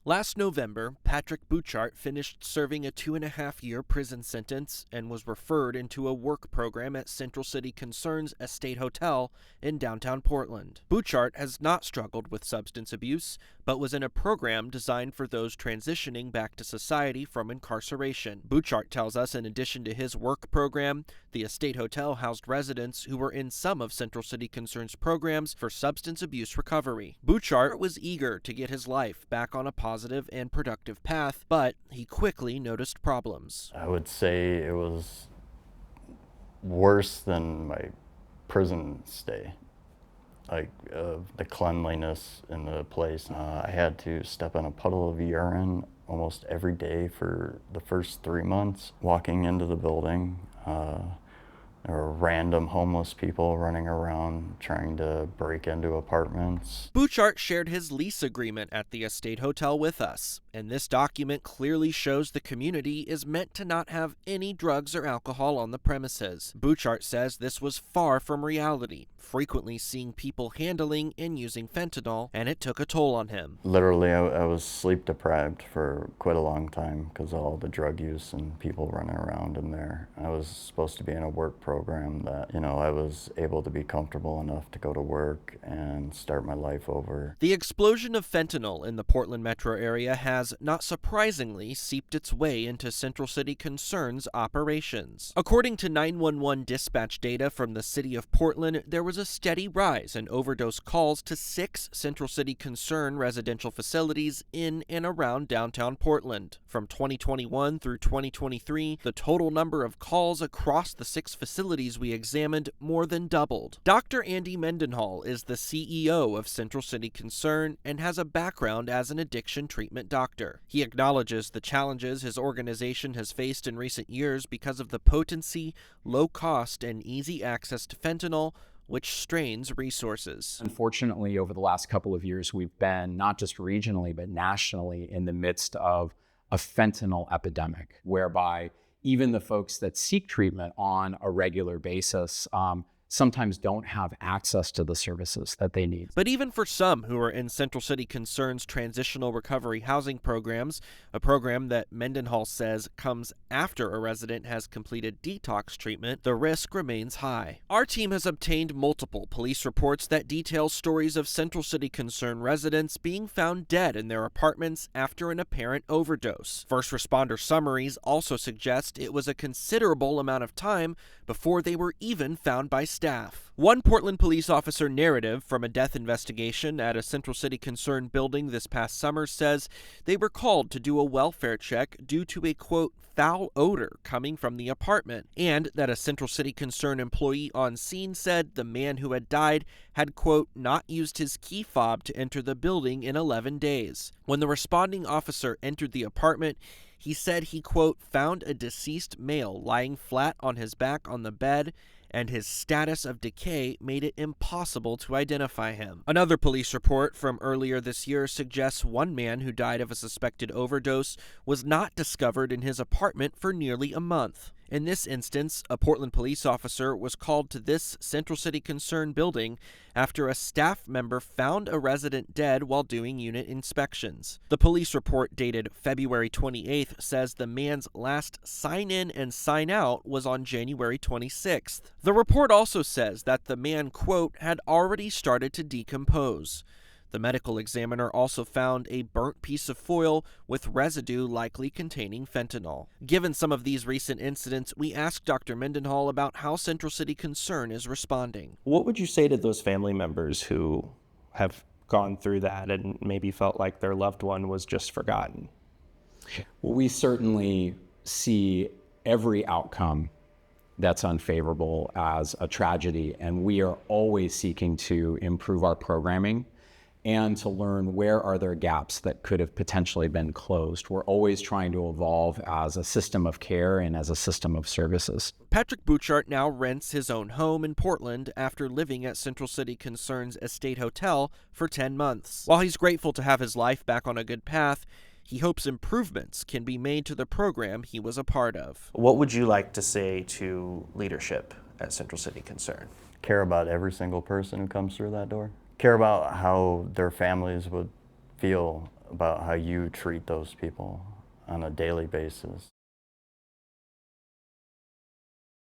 Last November, Patrick Bouchard finished serving a 2.5-year prison sentence and was referred into a work program at Central City Concerns Estate Hotel in downtown Portland. Bouchard has not struggled with substance abuse, but was in a program designed for those transitioning back to society from incarceration. Bouchard tells us in addition to his work program, the Estate Hotel housed residents who were in some of Central City Concerns programs for substance abuse recovery. Bouchard was eager to get his life back on a positive and productive path, but he quickly noticed problems. I would say it was worse than my prison stay. The cleanliness in the place. I had to step in a puddle of urine almost every day for the first 3 months. Walking into the building, there were random homeless people running around trying to break into apartments. Bouchard shared his lease agreement at the Estate Hotel with us, and this document clearly shows the community is meant to not have any drugs or alcohol on the premises. Bouchard says this was far from reality, frequently seeing people handling and using fentanyl, and it took a toll on him. Literally, I was sleep deprived for quite a long time because of all the drug use and people running around in there. I was supposed to be in a work program that, I was able to be comfortable enough to go to work and start my life over. The explosion of fentanyl in the Portland metro area has, not surprisingly, seeped its way into Central City Concerns operations. According to 911 dispatch data from the city of Portland, there was a steady rise in overdose calls to 6 Central City Concern residential facilities in and around downtown Portland. From 2021 through 2023, the total number of calls across the 6 facilities we examined more than doubled. Dr. Andy Mendenhall is the CEO of Central City Concern and has a background as an addiction treatment doctor. He acknowledges the challenges his organization has faced in recent years because of the potency, low cost, and easy access to fentanyl, which strains resources. Unfortunately, over the last couple of years, we've been, not just regionally, but nationally, in the midst of a fentanyl epidemic, whereby even the folks that seek treatment on a regular basis sometimes don't have access to the services that they need. But even for some who are in Central City Concern's transitional recovery housing programs, a program that Mendenhall says comes after a resident has completed detox treatment, the risk remains high. Our team has obtained multiple police reports that detail stories of Central City Concern residents being found dead in their apartments after an apparent overdose. First responder summaries also suggest it was a considerable amount of time before they were even found by staff. One Portland police officer narrative from a death investigation at a Central City Concern building this past summer says they were called to do a welfare check due to a, quote, foul odor coming from the apartment, and that a Central City Concern employee on scene said the man who had died had, quote, not used his key fob to enter the building in 11 days. When the responding officer entered the apartment, he said he, quote, found a deceased male lying flat on his back on the bed, and his status of decay made it impossible to identify him. Another police report from earlier this year suggests one man who died of a suspected overdose was not discovered in his apartment for nearly a month. In this instance, a Portland police officer was called to this Central City Concern building after a staff member found a resident dead while doing unit inspections. The police report dated February 28th says the man's last sign-in and sign-out was on January 26th. The report also says that the man, quote, had already started to decompose. The medical examiner also found a burnt piece of foil with residue likely containing fentanyl. Given some of these recent incidents, we asked Dr. Mendenhall about how Central City Concern is responding. What would you say to those family members who have gone through that and maybe felt like their loved one was just forgotten? Well, we certainly see every outcome that's unfavorable as a tragedy, and we are always seeking to improve our programming and to learn where are there gaps that could have potentially been closed. We're always trying to evolve as a system of care and as a system of services. Patrick Bouchard now rents his own home in Portland after living at Central City Concern's Estate Hotel for 10 months. While he's grateful to have his life back on a good path, he hopes improvements can be made to the program he was a part of. What would you like to say to leadership at Central City Concern? Care about every single person who comes through that door. Care about how their families would feel about how you treat those people on a daily basis.